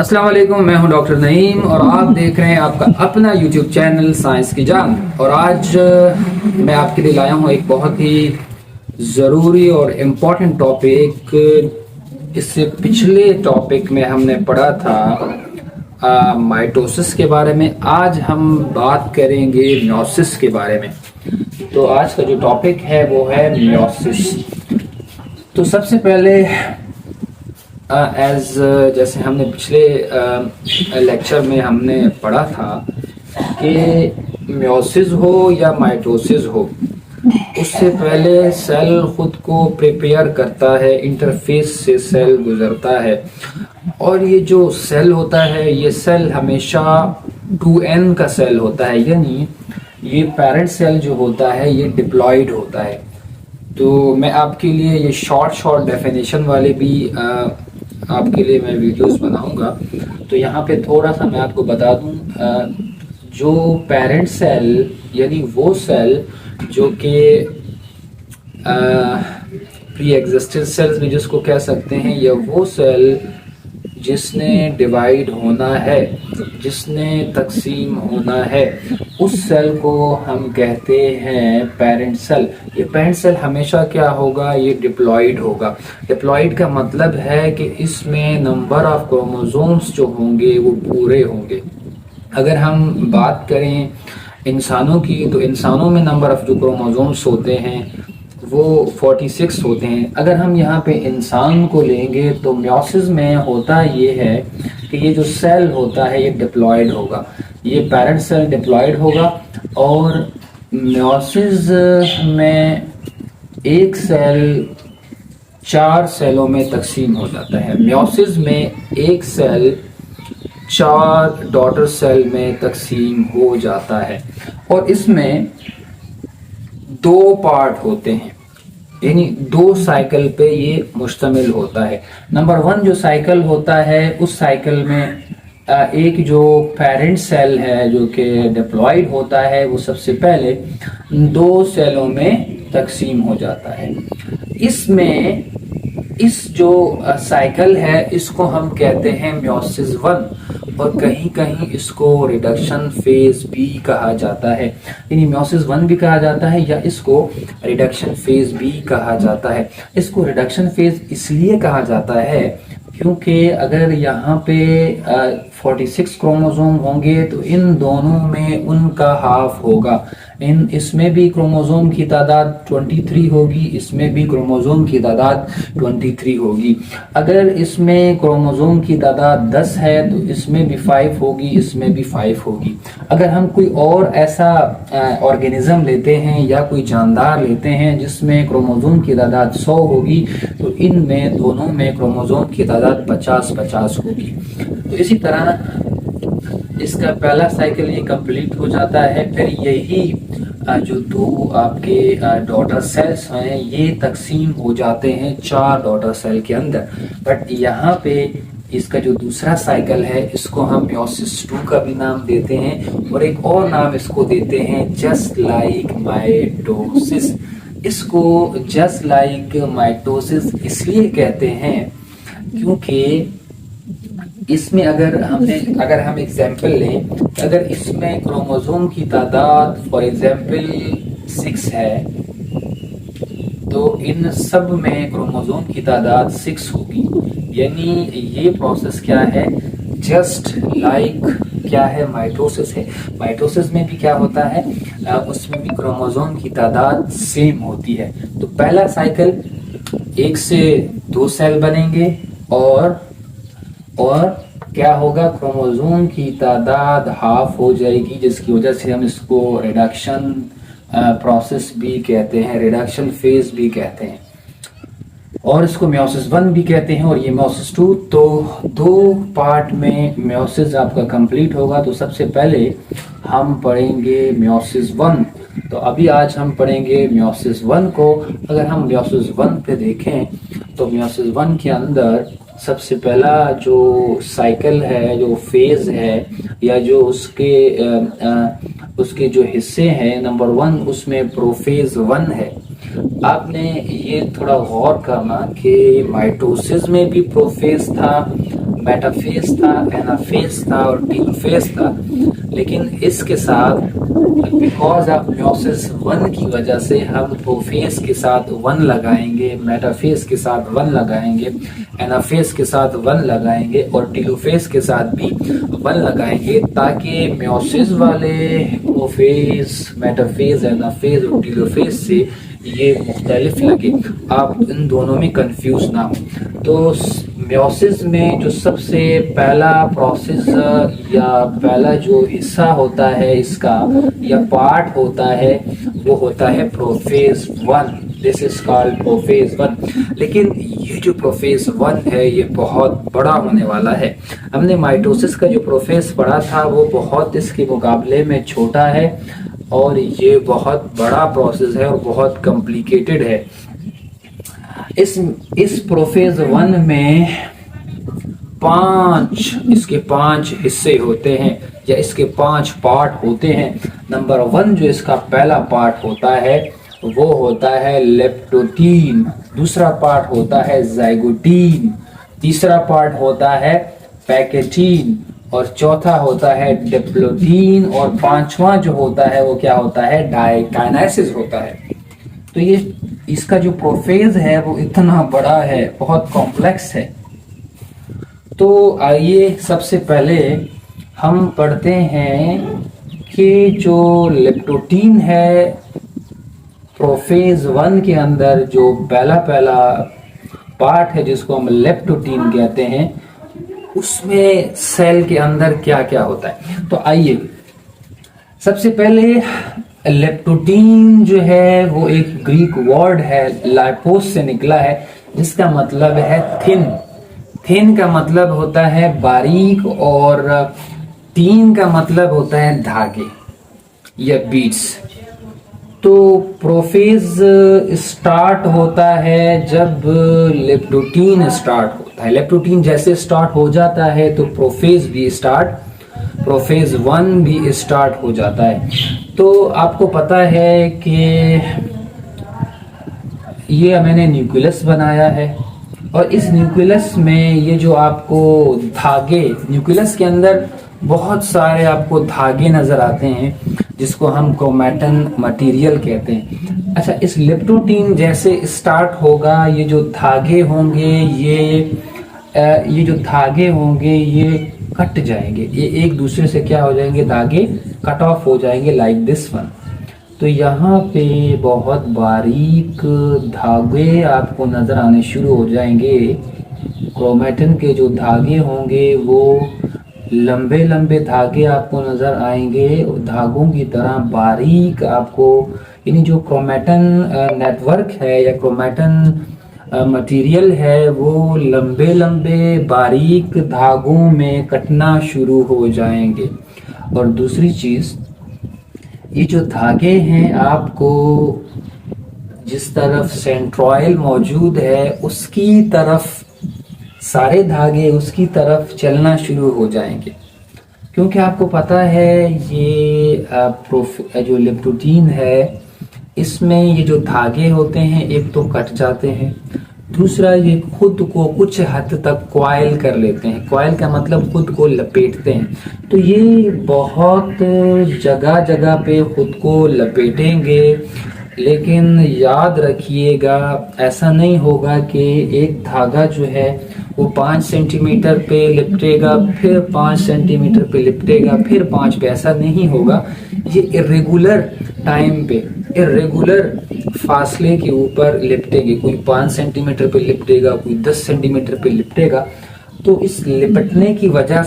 अस्सलाम वालेकुम, मैं हूं डॉक्टर नईम और आप देख रहे हैं आपका अपना यूट्यूब चैनल साइंस की जान। और आज मैं आपके लिए लाया हूं एक बहुत ही ज़रूरी और इम्पोर्टेंट टॉपिक। इससे पिछले टॉपिक में हमने पढ़ा था माइटोसिस के बारे में। आज हम बात करेंगे मियोसिस के बारे में। तो आज का जो टॉपिक है वो है मियोसिस। तो सबसे पहले जैसे हमने पिछले लेक्चर में हमने पढ़ा था कि मियोसिस हो या माइटोसिस हो, उससे पहले सेल खुद को प्रिपेयर करता है, इंटरफेस से सेल गुजरता है। और ये जो सेल होता है, ये सेल हमेशा 2n का सेल होता है, यानी ये पेरेंट सेल जो होता है ये डिप्लॉयड होता है। तो मैं आपके लिए ये शॉर्ट डेफिनेशन वाले भी आपके लिए मैं वीडियोस बनाऊंगा। तो यहाँ पे थोड़ा सा मैं आपको बता दूं, जो पेरेंट सेल यानी वो सेल जो कि प्री एग्जिस्टेंट सेल्स भी जिसको कह सकते हैं, या वो सेल जिसने डिवाइड होना है, जिसने तकसीम होना है, उस सेल को हम कहते हैं पेरेंट सेल। ये पेरेंट सेल हमेशा क्या होगा, ये डिप्लॉयड होगा। डिप्लॉयड का मतलब है कि इसमें नंबर ऑफ क्रोमोसोम्स जो होंगे वो पूरे होंगे। अगर हम बात करें इंसानों की, तो इंसानों में नंबर ऑफ जो क्रोमोसोम्स होते हैं वो 46 होते हैं। अगर हम यहाँ पे इंसान को लेंगे तो मियोसिस में होता ये है कि ये जो सेल होता है ये डिप्लॉयड होगा, ये पेरेंट सेल डिप्लॉयड होगा। और मियोसिस में एक सेल 4 सेलों में तकसीम हो जाता है। मियोसिस में एक सेल 4 डॉटर सेल में तकसीम हो जाता है। और इसमें 2 पार्ट होते हैं, यानी 2 साइकिल पे ये मुश्तमिल होता है। नंबर 1 जो साइकिल होता है, उस साइकिल में एक जो पेरेंट सेल है जो कि डिप्लॉयड होता है, वो सबसे पहले 2 सेलों में तकसीम हो जाता है। इसमें इस जो साइकिल है इसको हम कहते हैं मियोसिस 1, और कहीं कहीं इसको रिडक्शन फेज भी कहा जाता है। यानी मियोसिस 1 भी कहा जाता है या इसको रिडक्शन फेज भी कहा जाता है। इसको रिडक्शन फेज इसलिए कहा जाता है क्योंकि अगर यहाँ पे 46 क्रोमोसोम होंगे तो इन दोनों में उनका हाफ होगा। इसमें भी क्रोमोसोम की तादाद 23 होगी, इसमें भी क्रोमोसोम की तादाद 23 होगी। अगर इसमें क्रोमोसोम की तादाद 10 है तो इसमें भी 5 होगी, इसमें भी 5 होगी। अगर हम कोई और ऐसा ऑर्गेनिज्म लेते हैं या कोई जानदार लेते हैं जिसमें क्रोमोसोम की तादाद 100 होगी, तो इनमें दोनों में क्रोमोसोम की तादाद 50-50 होगी। तो इसी तरह इसका पहला साइकिल ये कंप्लीट हो जाता है। फिर यही जो 2 आपके डॉटर सेल्स हैं ये तकसीम हो जाते हैं 4 डॉटर सेल के अंदर। बट यहाँ पे इसका जो दूसरा साइकिल है इसको हम मियोसिस 2 का भी नाम देते हैं, और एक और नाम इसको देते हैं जस्ट लाइक माइटोसिस। इसको जस्ट लाइक माइटोसिस इसलिए कहते हैं क्योंकि इसमें अगर हम एग्जाम्पल लें, अगर इसमें क्रोमोसोम की तादाद फॉर एग्जाम्पल 6 है, तो इन सब में क्रोमोसोम की तादाद 6 होगी। यानी ये प्रोसेस क्या है, जस्ट लाइक क्या है, माइटोसिस है। माइटोसिस में भी क्या होता है, उसमें भी क्रोमोसोम की तादाद सेम होती है। तो पहला साइकिल 1 से 2 सेल बनेंगे और क्या होगा, क्रोमोसोम की तादाद हाफ हो जाएगी, जिसकी वजह से हम इसको रिडक्शन प्रोसेस भी कहते हैं, रिडक्शन फेज भी कहते हैं, और इसको मियोसिस 1 भी कहते हैं, और ये मियोसिस 2। तो 2 पार्ट में मियोसिस आपका कंप्लीट होगा। तो सबसे पहले हम पढ़ेंगे मियोसिस 1। तो अभी आज हम पढ़ेंगे मियोसिस 1 को। अगर हम मियोसिस 1 पे देखें तो मियोसिस 1 के अंदर सबसे पहला जो साइकिल है, जो फेज है, या जो उसके जो हिस्से हैं, नंबर 1 उसमें प्रोफेज 1 है। आपने ये थोड़ा गौर करना कि माइटोसिस में भी प्रोफेज था, मेटाफेज था, एनाफेज था और टेलोफेज था। लेकिन इसके साथ बिकॉज ऑफ मियोसिस 1 की वजह से हम प्रोफेज के साथ 1 लगाएंगे, मेटाफेज के साथ 1 लगाएंगे, एनाफेज के साथ 1 लगाएंगे और टेलोफेज के साथ भी 1 लगाएंगे, ताकि मियोसिस वाले प्रोफेज, मेटाफेज, एनाफेज और टेलोफेज से ये मुख्तलिफ लगे, आप इन दोनों में कंफ्यूज ना हो। तो मियोसिस में जो सबसे पहला प्रोसेस या पहला जो हिस्सा होता है इसका या पार्ट होता है वो होता है prophase 1। This is called prophase 1। लेकिन ये जो प्रोफेज 1 है ये बहुत बड़ा होने वाला है। हमने माइटोसिस का जो प्रोफेज पढ़ा था वो बहुत इसके मुकाबले में छोटा है और ये बहुत बड़ा प्रोसेस है और बहुत कॉम्प्लिकेटेड है। इस प्रोफेज 1 में इसके 5 हिस्से होते हैं या इसके 5 पार्ट होते हैं। नंबर 1 जो इसका पहला पार्ट होता है वो होता है लेप्टोटीन, दूसरा पार्ट होता है जाइगोटीन, तीसरा पार्ट होता है पैकेटीन और चौथा होता है डिप्लोटीन और पांचवा जो होता है वो क्या होता है, डाइकाइनेसिस होता है। तो ये इसका जो प्रोफेज है वो इतना बड़ा है, बहुत कॉम्प्लेक्स है। तो आइए सबसे पहले हम पढ़ते हैं कि जो लेप्टोटीन है प्रोफेज 1 के अंदर जो पहला पार्ट है जिसको हम लेप्टोटीन कहते हैं, उसमें सेल के अंदर क्या क्या होता है। तो आइए सबसे पहले लेप्टोटीन जो है वो एक ग्रीक वर्ड है, लाइपोस से निकला है, जिसका मतलब है थिन। थिन का मतलब होता है बारीक और टीन का मतलब होता है धागे या बीड्स। तो प्रोफेज स्टार्ट होता है जब लेप्टोटीन स्टार्ट होता है। लेप्टोटीन जैसे स्टार्ट हो जाता है तो प्रोफेज 1 भी स्टार्ट हो जाता है। तो आपको पता है कि ये मैंने न्यूक्लियस बनाया है और इस न्यूक्लियस में ये जो आपको धागे, न्यूक्लियस के अंदर बहुत सारे आपको धागे नजर आते हैं जिसको हम क्रोमैटिन मटेरियल कहते हैं। अच्छा, इस लेप्टोटीन जैसे स्टार्ट होगा ये जो धागे होंगे ये जो धागे होंगे ये कट जाएंगे, ये एक दूसरे से क्या हो जाएंगे, धागे कट ऑफ हो जाएंगे लाइक दिस वन। तो यहाँ पे बहुत बारीक धागे आपको नजर आने शुरू हो जाएंगे। क्रोमैटिन के जो धागे होंगे वो लंबे लंबे धागे आपको नजर आएंगे, धागों की तरह बारीक आपको, यानी जो क्रोमैटिन नेटवर्क है या क्रोमैटिन मटेरियल है वो लंबे लंबे बारीक धागों में कटना शुरू हो जाएंगे। और दूसरी चीज, ये जो धागे हैं आपको जिस तरफ सेंट्रॉयल मौजूद है उसकी तरफ, सारे धागे उसकी तरफ चलना शुरू हो जाएंगे, क्योंकि आपको पता है ये जो लेप्टोटीन है इसमें ये जो धागे होते हैं एक तो कट जाते हैं, दूसरा ये खुद को कुछ हद तक कॉइल कर लेते हैं। कॉइल का मतलब खुद को लपेटते हैं। तो ये बहुत जगह जगह पे खुद को लपेटेंगे, लेकिन याद रखिएगा ऐसा नहीं होगा कि एक धागा जो है वो 5 सेंटीमीटर पे लिपटेगा, फिर 5 सेंटीमीटर पे लिपटेगा, फिर 5 पे, ऐसा नहीं होगा। ये इरेगुलर टाइम पे, इरेगुलर फासले के ऊपर लिपटेंगे। कोई 5 सेंटीमीटर पे लिपटेगा, कोई 10 सेंटीमीटर पे लिपटेगा। तो इस लिपटने की वजह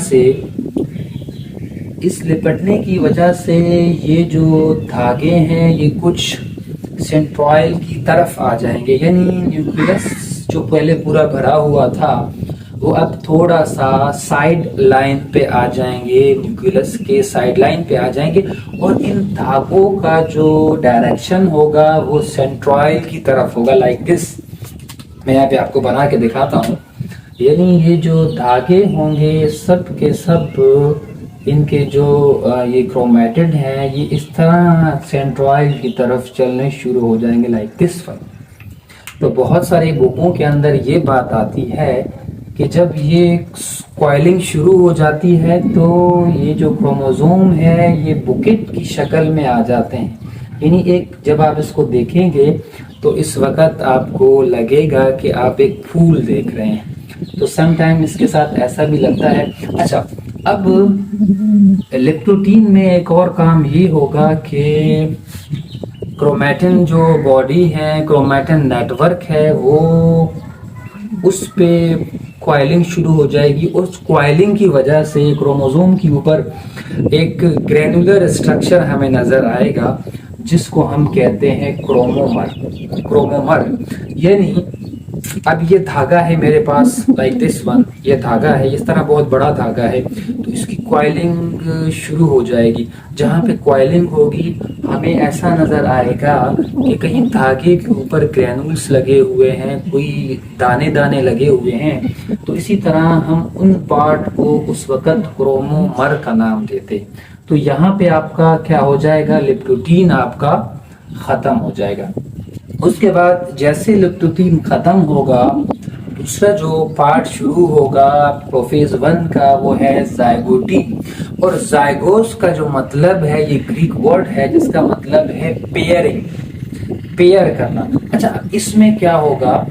से ये जो धागे हैं ये कुछ सेंट्रॉयल की तरफ आ जाएंगे, यानी न्यूक्लियस जो पहले पूरा भरा हुआ था वो अब थोड़ा सा साइड लाइन पे आ जाएंगे, न्यूक्लियस के साइड लाइन पे आ जाएंगे और इन धागों का जो डायरेक्शन होगा वो सेंट्रॉयल की तरफ होगा लाइक दिस। मैं यहाँ पे आपको बना के दिखाता हूँ। यानी ये जो धागे होंगे सब के सब, इनके जो ये क्रोमैटिड हैं ये इस तरह सेंट्रॉयल की तरफ चलने शुरू हो जाएंगे लाइक दिस वन। तो बहुत सारे बुकों के अंदर ये बात आती है कि जब ये कॉइलिंग शुरू हो जाती है तो ये जो क्रोमोसोम है ये बुकेट की शक्ल में आ जाते हैं। यानी एक जब आप इसको देखेंगे तो इस वक्त आपको लगेगा कि आप एक फूल देख रहे हैं। तो सम टाइम इसके साथ ऐसा भी लगता है। अच्छा, अब लिप्टोटीन में एक और काम ये होगा कि क्रोमैटिन जो बॉडी है, क्रोमैटिन नेटवर्क है, वो उस पे कॉइलिंग शुरू हो जाएगी। उस कॉइलिंग की वजह से क्रोमोसोम के ऊपर एक ग्रेनुलर स्ट्रक्चर हमें नजर आएगा जिसको हम कहते हैं क्रोमोमर। यानी अब ये धागा है मेरे पास, लाइक दिस वन, ये धागा है, इस तरह बहुत बड़ा धागा है, तो इसकी कॉइलिंग शुरू हो जाएगी। जहाँ पे कॉइलिंग होगी हमें ऐसा नजर आएगा कि कहीं धागे के ऊपर ग्रैनुल्स लगे हुए हैं, कोई दाने दाने लगे हुए हैं। तो इसी तरह हम उन पार्ट को उस वक्त क्रोमोमर का नाम देते। तो यहाँ पे आपका क्या हो जाएगा, लिप्टोटीन आपका खत्म हो जाएगा। उसके बाद जैसे लिप्टोटीन खत्म होगा, दूसरा जो पार्ट शुरू होगा प्रोफेज 1 का, वो है जायगोटी। और जायगोस का जो मतलब है, ये ग्रीक वर्ड है जिसका मतलब है पेयरिंग, पेयर करना। अच्छा, इसमें क्या होगा,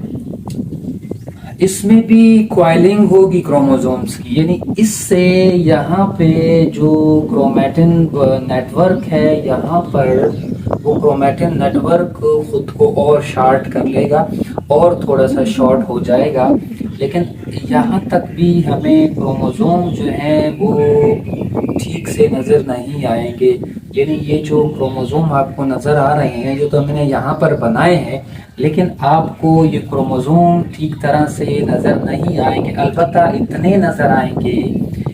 इसमें भी कॉइलिंग होगी क्रोमोसोम्स की। यानी इससे यहाँ पे जो क्रोमैटिन नेटवर्क है, यहाँ पर वो क्रोमैटिन नेटवर्क खुद को और शॉर्ट कर लेगा और थोड़ा सा शॉर्ट हो जाएगा। लेकिन यहाँ तक भी हमें क्रोमोसोम जो है वो ठीक से नजर नहीं आएंगे। यानी ये जो क्रोमोसोम आपको नजर आ रहे हैं, जो तो हमने यहाँ पर बनाए हैं, लेकिन आपको ये क्रोमोसोम ठीक तरह से नजर नहीं आएंगे। अलबत्ता इतने नजर आएंगे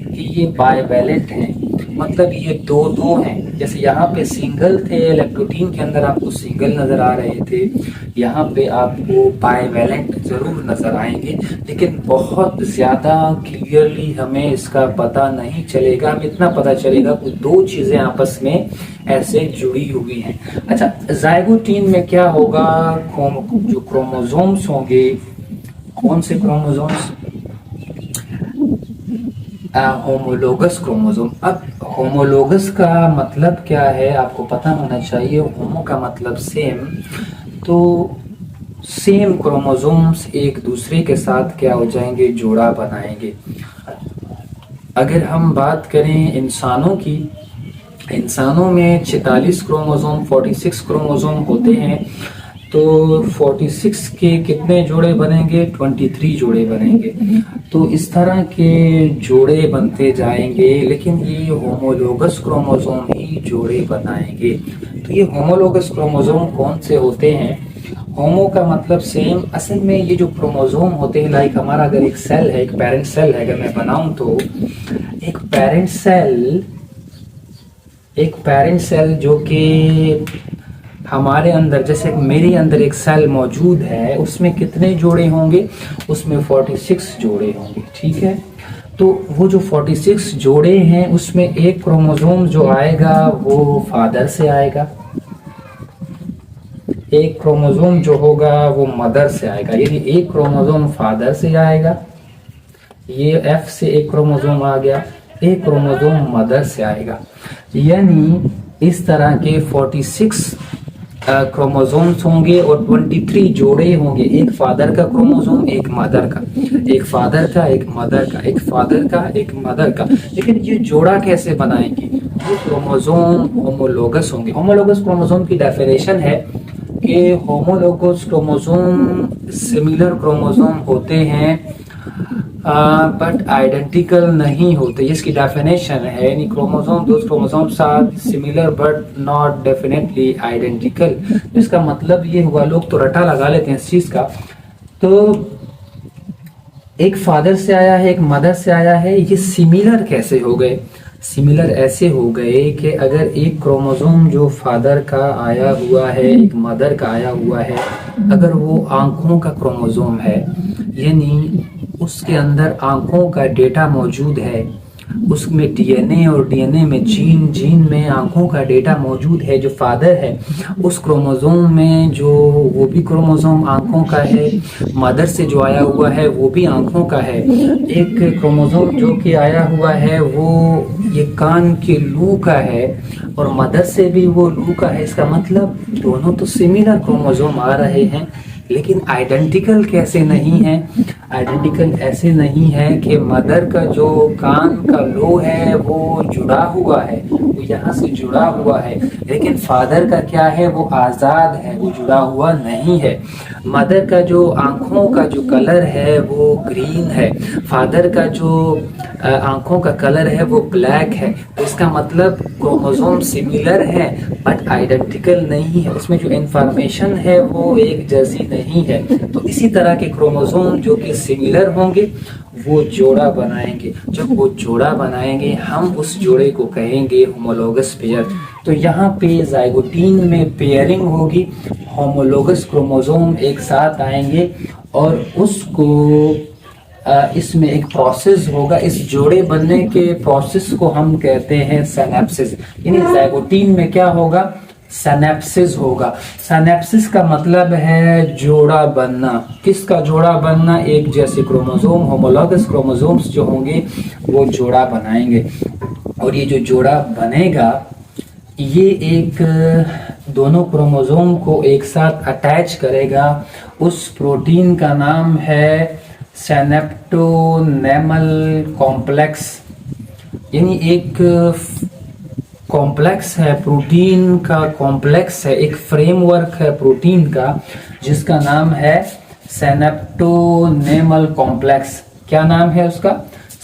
कि ये बाइवैलेंट हैं, मतलब ये दो दो हैं। जैसे यहाँ पे सिंगल थे, लिप्टोटीन के अंदर आपको सिंगल नजर आ रहे थे, यहाँ पे आपको बाइवैलेंट जरूर नजर आएंगे, लेकिन बहुत ज्यादा क्लियरली हमें इसका पता नहीं चलेगा। हमें इतना पता चलेगा कि दो चीजें आपस में ऐसे जुड़ी हुई हैं। अच्छा, जायगोटीन में क्या होगा, जो क्रोमोसोम्स होंगे, कौन से क्रोमोसोम्स, होमोलोगस क्रोमोसोम। अब होमोलोगस का मतलब क्या है आपको पता होना चाहिए। होमो का मतलब सेम, तो सेम क्रोमोसोम्स एक दूसरे के साथ क्या हो जाएंगे, जोड़ा बनाएंगे। अगर हम बात करें इंसानों की, इंसानों में 46 क्रोमोसोम 46 क्रोमोसोम होते हैं। तो 46 के कितने जोड़े बनेंगे, 23 जोड़े बनेंगे। तो इस तरह के जोड़े बनते जाएंगे, लेकिन ये होमोलोगस क्रोमोसोम ही जोड़े बनाएंगे। तो ये होमोलोगस क्रोमोसोम कौन से होते हैं, होमो का मतलब सेम। असल में ये जो क्रोमोसोम होते हैं, लाइक हमारा अगर एक सेल है, एक पेरेंट सेल है, अगर मैं बनाऊं तो एक पेरेंट सेल जो कि हमारे अंदर, जैसे मेरे अंदर एक सेल मौजूद है, उसमें कितने जोड़े होंगे, उसमें 46 जोड़े होंगे, ठीक है। तो वो जो 46 जोड़े हैं, उसमें एक क्रोमोसोम जो आएगा वो फादर से आएगा, एक क्रोमोसोम जो होगा वो मदर से आएगा। यानी एक क्रोमोसोम फादर से आएगा, ये F से एक क्रोमोसोम आ गया, एक क्रोमोसोम मदर से आएगा। यानी इस तरह के 46 क्रोमोसोम्स होंगे और 23 जोड़े होंगे, एक फादर का क्रोमोसोम, एक मदर का, एक फादर का, एक मदर का, एक फादर का, एक मदर का। लेकिन ये जोड़ा कैसे बनाएंगे, ये क्रोमोसोम होमोलोगस होंगे। होमोलोगस क्रोमोसोम की डेफिनेशन है कि होमोलोगस क्रोमोसोम सिमिलर क्रोमोसोम होते हैं बट आइडेंटिकल नहीं होते, इसकी डेफिनेशन है। यानी chromosome, those chromosomes are similar but not definitely identical. इसका मतलब ये हुआ, लोग तो रटा लगा लेते हैं इस चीज का। तो एक फादर से आया है, एक मदर से आया है, ये सिमिलर कैसे हो गए, सिमिलर ऐसे हो गए कि अगर एक क्रोमोसोम जो फादर का आया हुआ है, एक मदर का आया हुआ है, अगर वो आंखों का क्रोमोसोम है, यानी उसके अंदर आंखों का डेटा मौजूद है, उसमें डीएनए और डीएनए में जीन, जीन में आंखों का डेटा मौजूद है। जो फादर है उस क्रोमोसोम में जो वो भी क्रोमोसोम आंखों का है, मदर से जो आया हुआ है वो भी आंखों का है। एक क्रोमोसोम जो कि आया हुआ है वो ये कान के लू का है और मदर से भी वो लू का है। इसका मतलब दोनों तो सिमिलर क्रोमोसोम आ रहे हैं, लेकिन आइडेंटिकल कैसे नहीं है? आइडेंटिकल ऐसे नहीं है कि मदर का जो कान का लो है वो जुड़ा हुआ है, वो यहाँ से जुड़ा हुआ है, लेकिन फादर का क्या है? वो आज़ाद है, वो जुड़ा हुआ नहीं है। मदर का जो आंखों का जो कलर है वो ग्रीन है, फादर का जो आंखों का कलर है वो ब्लैक है। तो इसका मतलब क्रोमोसोम सिमिलर है बट आइडेंटिकल नहीं है, उसमें जो इंफॉर्मेशन है वो एक जैसी नहीं है। तो इसी तरह के क्रोमोसोम जो कि सिमिलर होंगे वो जोड़ा बनाएंगे। जब वो जोड़ा बनाएंगे हम उस जोड़े को कहेंगे होमोलोगस पेयर। तो यहाँ पे जाइगोटीन में पेयरिंग होगी, होमोलोगस क्रोमोसोम एक साथ आएंगे और उसको इसमें एक प्रोसेस होगा। इस जोड़े बनने के प्रोसेस को हम कहते हैं सिनेप्सिस। यानी जाइगोटीन में क्या होगा? सिनेप्सिस होगा। सिनेप्सिस का मतलब है जोड़ा बनना। किसका जोड़ा बनना? एक जैसे क्रोमोसोम, होमोलोगस क्रोमोसोम्स जो होंगे वो जोड़ा बनाएंगे और ये जो जोड़ा बनेगा ये एक दोनों क्रोमोसोम को एक साथ अटैच करेगा। उस प्रोटीन का नाम है सिनेप्टोनेमल कॉम्प्लेक्स। यानी एक कॉम्प्लेक्स है, प्रोटीन का कॉम्प्लेक्स है, एक फ्रेमवर्क है प्रोटीन का जिसका नाम है सिनेप्टोनेमल कॉम्प्लेक्स। क्या नाम है उसका?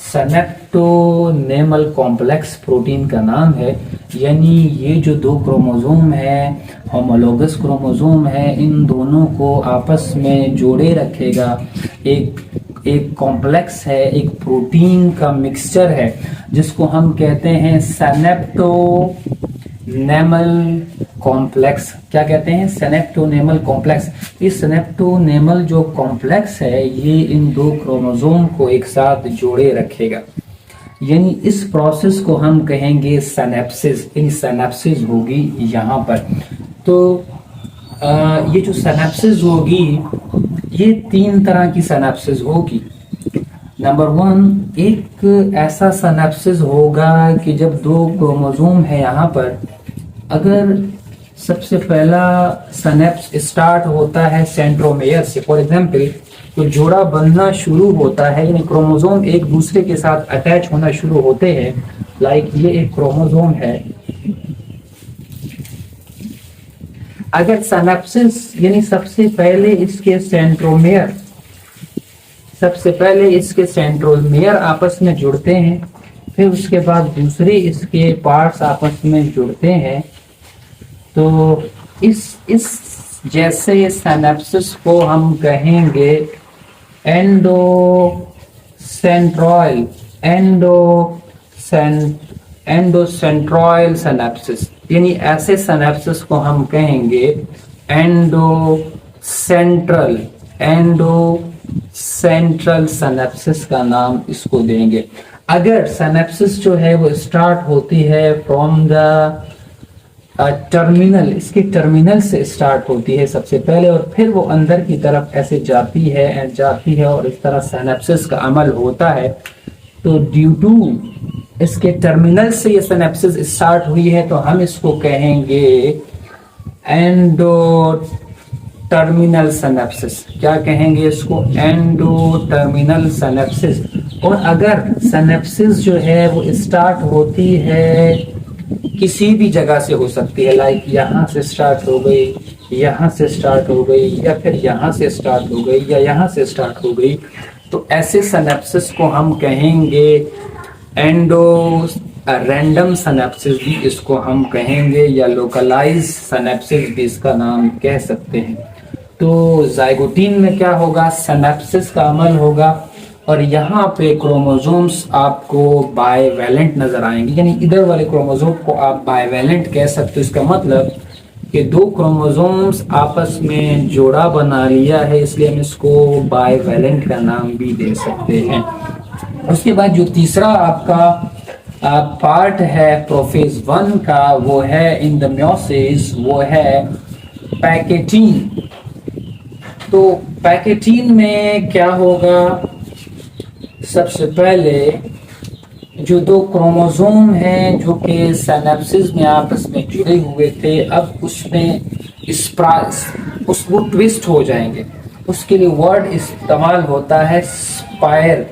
सिनेप्टोनेमल कॉम्प्लेक्स प्रोटीन का नाम है। यानी ये जो दो क्रोमोसोम है, होमोलोगस क्रोमोसोम है, इन दोनों को आपस में जोड़े रखेगा। एक कॉम्प्लेक्स है, एक प्रोटीन का मिक्सचर है जिसको हम कहते हैं सिनेप्टोनेमल कॉम्प्लेक्स। क्या कहते हैं? Synaptonemal complex. इस सिनेप्टोनेमल जो कॉम्प्लेक्स है ये इन दो क्रोमोसोम को एक साथ जोड़े रखेगा। यानी इस प्रोसेस को हम कहेंगे सिनेप्सिस। इन सिनेप्सिस होगी यहाँ पर। तो ये जो सिनेप्सिस होगी ये 3 तरह की सिनेप्सिस होगी। नंबर 1, एक ऐसा सिनेप्सिस होगा कि जब दो क्रोमोसोम है यहाँ पर, अगर सबसे पहला सिनेप्स स्टार्ट होता है सेंट्रोमेयर से, फॉर एग्जांपल तो जोड़ा बनना शुरू होता है, यानी क्रोमोसोम एक दूसरे के साथ अटैच होना शुरू होते हैं। लाइक ये एक क्रोमोसोम है, अगर सिनेप्सिस यानी सबसे पहले इसके सेंट्रोमेयर आपस में जुड़ते हैं, फिर उसके बाद दूसरे इसके पार्ट्स आपस में जुड़ते हैं, तो इस जैसे सिनेप्सिस को हम कहेंगे एंडोसेंट्रॉयल सिनेप्सिस। यानी ऐसे सिनेप्सिस को हम कहेंगे एंडोसेंट्रल सिनेप्सिस का नाम इसको देंगे। अगर सिनेप्सिस जो है वो स्टार्ट होती है फ्रॉम द टर्मिनल, इसके टर्मिनल से स्टार्ट होती है सबसे पहले और फिर वो अंदर की तरफ ऐसे जाती है और इस तरह सिनेप्सिस का अमल होता है। तो ड्यू टू इसके टर्मिनल से ये सिनेप्सिस स्टार्ट हुई है तो हम इसको कहेंगे एंडो टर्मिनल सिनेप्सिस। क्या कहेंगे इसको? Endo terminal synapses. और अगर सिनेप्सिस जो है वो स्टार्ट होती है किसी भी जगह से हो सकती है, लाइक यहाँ से स्टार्ट हो गई, यहाँ से स्टार्ट हो गई, या फिर यहाँ से स्टार्ट हो गई, या यहाँ से स्टार्ट हो गई, तो ऐसे सिनेप्सिस को हम कहेंगे रैंडम सिनेप्सिस भी इसको हम कहेंगे, या लोकलाइज सिनेप्सिस भी इसका नाम कह सकते हैं। तो जाइगोटीन में क्या होगा? सिनेप्सिस का अमल होगा और यहाँ पे क्रोमोसोम्स आपको बाइवैलेंट नजर आएंगे, यानी इधर वाले क्रोमोसोम को आप बाइवैलेंट कह सकते हो। इसका मतलब कि दो क्रोमोसोम्स आपस में जोड़ा बना लिया है, इसलिए हम इसको बाइवैलेंट का नाम भी दे सकते हैं। उसके बाद जो तीसरा आपका पार्ट है प्रोफेज 1 का, वो है इन द म्योसिस, वो है पैकेटीन। तो पैकेटीन में क्या होगा, सबसे पहले जो दो क्रोमोसोम हैं जो कि सिनेप्सिस में आपस में जुड़े हुए थे, अब उसमें वो ट्विस्ट हो जाएंगे। उसके लिए वर्ड इस्तेमाल होता है स्पायर।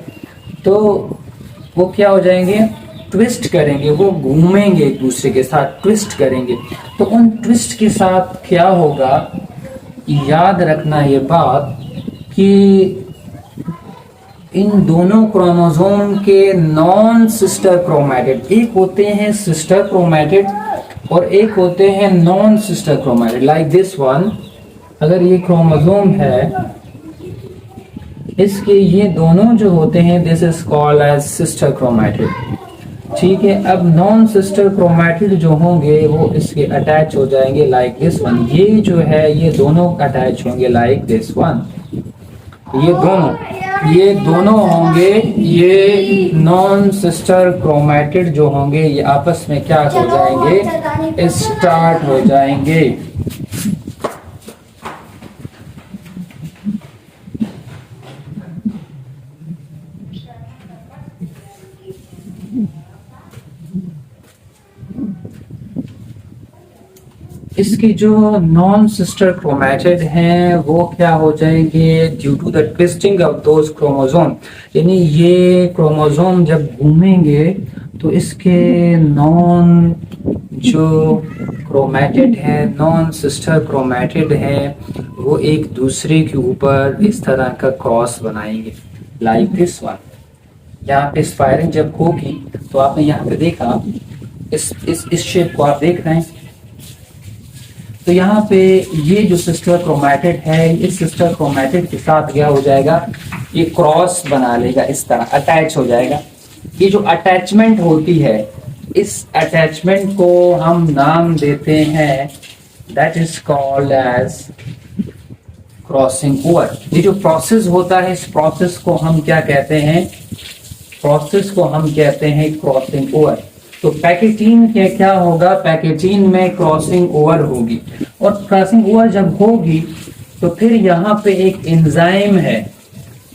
तो वो क्या हो जाएंगे, ट्विस्ट करेंगे, वो घूमेंगे एक दूसरे के साथ, ट्विस्ट करेंगे। तो उन ट्विस्ट के साथ क्या होगा, याद रखना ये बात कि इन दोनों क्रोमोसोम के नॉन सिस्टर क्रोमैटिड, एक होते हैं सिस्टर क्रोमैटिड और एक होते हैं non sister chromatid, like this one. अगर ये क्रोमोसोम है, इसके ये दोनों जो होते हैं, this is called as sister chromatid. ठीक है, अब नॉन सिस्टर क्रोमैटिड जो होंगे वो इसके अटैच हो जाएंगे लाइक दिस वन। ये जो है ये दोनों अटैच होंगे लाइक दिस वन। ये दोनों होंगे, ये नॉन सिस्टर क्रोमैटिड जो होंगे ये आपस में क्या हो जाएंगे, स्टार्ट हो जाएंगे। इसकी जो नॉन सिस्टर क्रोमैटिड हैं वो क्या हो जाएंगे, due to the twisting of those chromosome, यानी ये क्रोमोसोम जब घूमेंगे तो इसके नॉन जो क्रोमैटिड है, नॉन सिस्टर क्रोमैटिड है, वो एक दूसरे के ऊपर इस तरह का क्रॉस बनाएंगे लाइक दिस वन। यहाँ पे स्पायरिंग जब होगी तो आपने यहाँ पे देखा, इस शेप को आप देख रहे हैं। तो यहाँ पे ये जो सिस्टर क्रोमैटिड है, इस सिस्टर क्रोमैटिड के साथ क्या हो जाएगा, ये क्रॉस बना लेगा, इस तरह अटैच हो जाएगा। ये जो अटैचमेंट होती है, इस अटैचमेंट को हम नाम देते हैं, that is called as crossing over. ये जो प्रोसेस होता है, इस प्रोसेस को हम क्या कहते हैं, प्रोसेस को हम कहते हैं क्रॉसिंग ओवर। तो पैकेटीन के क्या होगा, पैकेटीन में क्रॉसिंग ओवर होगी, और क्रॉसिंग ओवर जब होगी तो फिर यहाँ पे एक एंजाइम है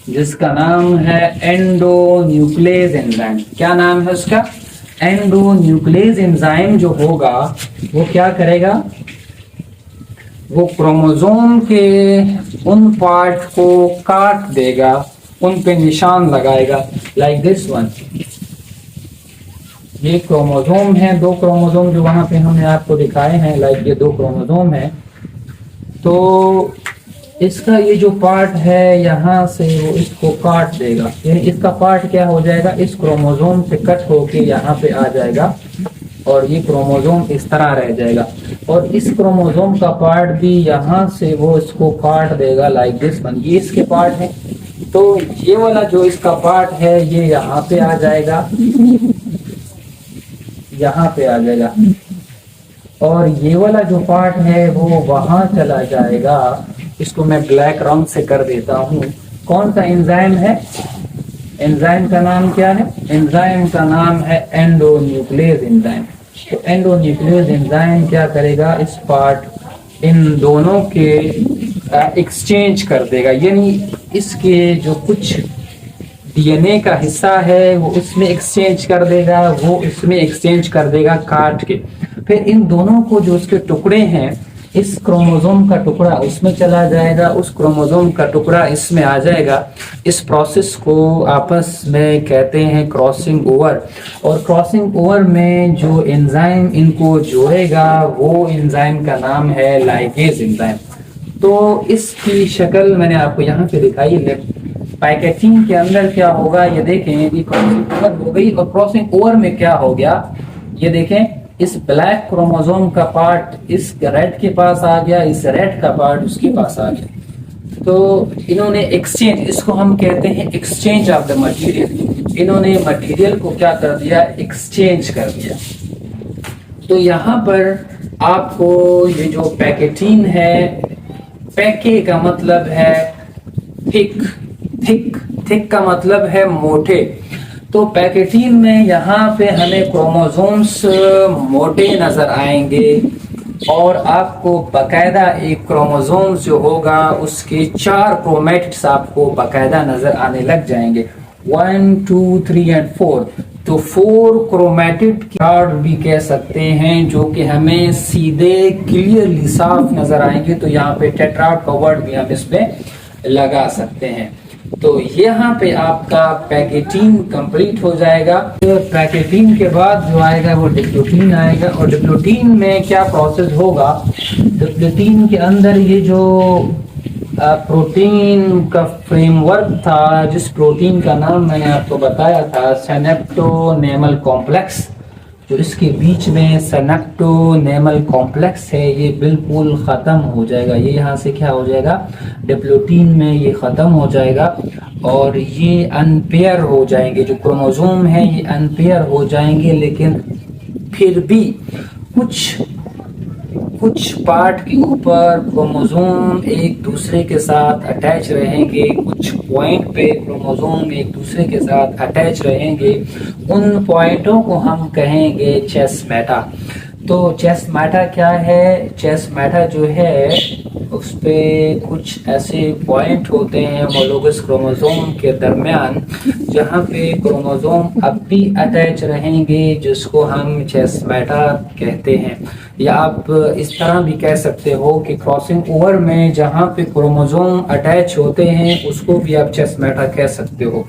जिसका नाम है एंडोन्यूक्लेज एंजाइम। क्या नाम है उसका, एंडोन्यूक्लेज एंजाइम जो होगा वो क्या करेगा, वो क्रोमोसोम के उन पार्ट को काट देगा, उन पे निशान लगाएगा लाइक दिस वन। ये क्रोमोसोम है, दो क्रोमोसोम जो वहां पे हमने आपको दिखाए हैं, लाइक ये दो क्रोमोसोम है। तो इसका ये जो पार्ट है यहाँ से वो इसको काट देगा, यानी इसका पार्ट क्या हो जाएगा, इस क्रोमोसोम से कट होके यहाँ पे आ जाएगा और ये क्रोमोसोम इस तरह रह जाएगा, और इस क्रोमोसोम का पार्ट भी यहाँ से वो इसको काट देगा लाइक दिस वन। ये इसके पार्ट है, तो ये वाला जो इसका पार्ट है ये यहाँ पे आ जाएगा, यहाँ पे आ जाएगा, और ये वाला जो पार्ट है वो वहां चला जाएगा। इसको मैं ब्लैक रंग से कर देता हूँ। कौन सा एंजाइम है, एंजाइम का नाम क्या है, एंजाइम का नाम है एंडोन्यूक्लेज एंजाइम। तो एंडोन्यूक्लेज एंजाइम क्या करेगा, इस पार्ट इन दोनों के एक्सचेंज कर देगा, यानी इसके जो कुछ डीएनए का हिस्सा है वो उसमें एक्सचेंज कर देगा, वो इसमें एक्सचेंज कर देगा काट के। फिर इन दोनों को जो उसके टुकड़े हैं, इस क्रोमोसोम का टुकड़ा उसमें चला जाएगा, उस क्रोमोसोम का टुकड़ा इसमें आ जाएगा। इस प्रोसेस को आपस में कहते हैं क्रॉसिंग ओवर, और क्रॉसिंग ओवर में जो एंजाइम इनको जोड़ेगा वो एंजाइम का नाम है लाइगेज एंजाइम। तो इसकी शक्ल मैंने आपको यहाँ पे दिखाई है। पैकेटीन के अंदर क्या होगा, ये देखें, ये क्रॉसिंग ओवर हो गई, और क्रॉसिंग ओवर में क्या हो गया, ये देखें, इस ब्लैक क्रोमोसोम का पार्ट इस रेड के पास आ गया, इस रेड का पार्ट उसके पास आ गया। तो इन्होंने एक्सचेंज, इसको हम कहते हैं एक्सचेंज ऑफ द मटेरियल। इन्होंने मटेरियल को क्या कर दिया, एक्सचेंज कर दिया। तो यहाँ पर आपको ये जो पैकेटीन है, पैके का मतलब है थिक, थिक, थिक का मतलब है मोटे। तो पैकेटीन में यहाँ पे हमें क्रोमोसोम्स मोटे नजर आएंगे और आपको बकायदा एक क्रोमोसोम्स जो होगा उसके 4 क्रोमेटिड्स आपको बकायदा नजर आने लग जाएंगे, 1 2 3 एंड 4। तो 4 क्रोमेटिड कार्ड भी कह सकते हैं जो कि हमें सीधे क्लियरली साफ नजर आएंगे। तो यहाँ पे टेट्राड का वर्ड भी हम इसमें लगा सकते हैं। तो यहाँ पे आपका पैकेटीन कंप्लीट हो जाएगा। तो पैकेटीन के बाद जो आएगा वो डिप्लोटीन आएगा। और डिप्लोटीन में क्या प्रोसेस होगा, डिप्लोटीन के अंदर ये जो प्रोटीन का फ्रेमवर्क था, जिस प्रोटीन का नाम मैंने आपको बताया था सिनेप्टोनेमल कॉम्प्लेक्स, जो इसके बीच में सिनेप्टोनेमल कॉम्प्लेक्स है, ये बिल्कुल ख़त्म हो जाएगा। ये यहाँ से क्या हो जाएगा, डिप्लोटीन में ये ख़त्म हो जाएगा और ये अनपेयर हो जाएंगे। जो क्रोमोसोम है ये अनपेयर हो जाएंगे, लेकिन फिर भी कुछ पार्ट के ऊपर क्रोमोसोम एक दूसरे के साथ अटैच रहेंगे, कुछ पॉइंट पे क्रोमोसोम एक दूसरे के साथ अटैच रहेंगे। उन पॉइंटों को हम कहेंगे चेस्मेटा। तो चेस्मेटा क्या है, चेस्मेटा जो है उस पे कुछ ऐसे पॉइंट होते हैं होमोलोगस क्रोमोसोम के दरमियान जहाँ पे क्रोमोसोम अब भी अटैच रहेंगे, जिसको हम चेस्मेटा कहते हैं। या आप इस तरह भी कह सकते हो कि क्रॉसिंग ओवर में जहाँ पे क्रोमोसोम अटैच होते हैं उसको भी आप चेस्मेटा कह सकते हो।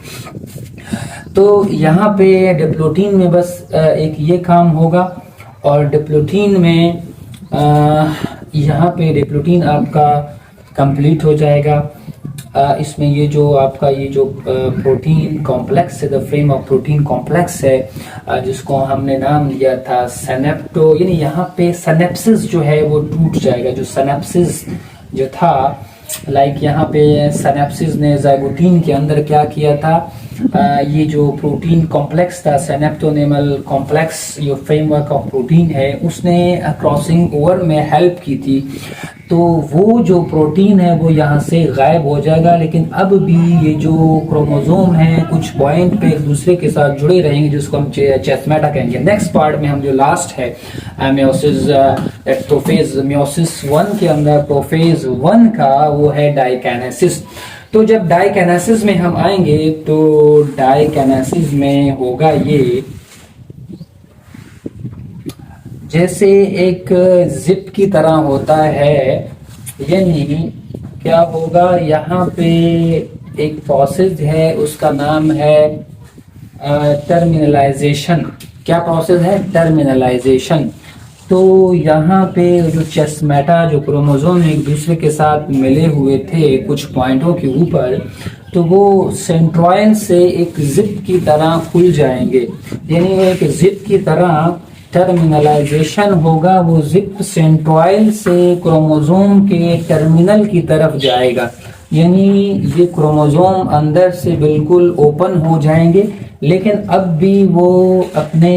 तो यहाँ पे डिप्लोटीन में बस एक ये काम होगा। और डिप्लोटीन में यहाँ पे डिप्लोटीन आपका कंप्लीट हो जाएगा। इसमें ये जो आपका ये जो प्रोटीन कॉम्प्लेक्स है, the frame of protein complex है, जिसको हमने नाम दिया था सिनेप्टो, यानी यहाँ पे सिनेप्सिस जो है वो टूट जाएगा। जो सिनेप्सिस जो था, लाइक यहाँ पे सिनेप्सिस ने जाइगोटीन के अंदर क्या किया था, ये जो प्रोटीन कॉम्प्लेक्स था सिनेप्टोनेमल कॉम्प्लेक्स, ये फ्रेमवर्क ऑफ प्रोटीन है, उसने क्रॉसिंग ओवर में हेल्प की थी। तो वो जो प्रोटीन है वो यहाँ से गायब हो जाएगा, लेकिन अब भी ये जो क्रोमोसोम है कुछ पॉइंट पे एक दूसरे के साथ जुड़े रहेंगे, जिसको हम चेस्मेटा कहेंगे। नेक्स्ट पार्ट में हम जो लास्ट है मियोसिस, प्रोफेज मियोसिस 1 के अंदर प्रोफेज 1 का वो है डाइकाइनेसिस। तो जब डाइकाइनेसिस में हम आएंगे तो डाइकाइनेसिस में होगा ये, जैसे एक जिप की तरह होता है, यानी क्या होगा, यहाँ पे एक प्रोसेस है, उसका नाम है टर्मिनलाइजेशन। क्या प्रोसेस है, टर्मिनलाइजेशन। तो यहाँ पे जो चेस्मेटा, जो क्रोमोसोम एक दूसरे के साथ मिले हुए थे कुछ पॉइंटों के ऊपर, तो वो सेंट्रॉयल से एक जिप की तरह खुल जाएंगे, यानी एक जिप की तरह टर्मिनलाइजेशन होगा। वो जिप सेंट्रॉयल से क्रोमोसोम के टर्मिनल की तरफ जाएगा, यानी ये क्रोमोसोम अंदर से बिल्कुल ओपन हो जाएंगे, लेकिन अब भी वो अपने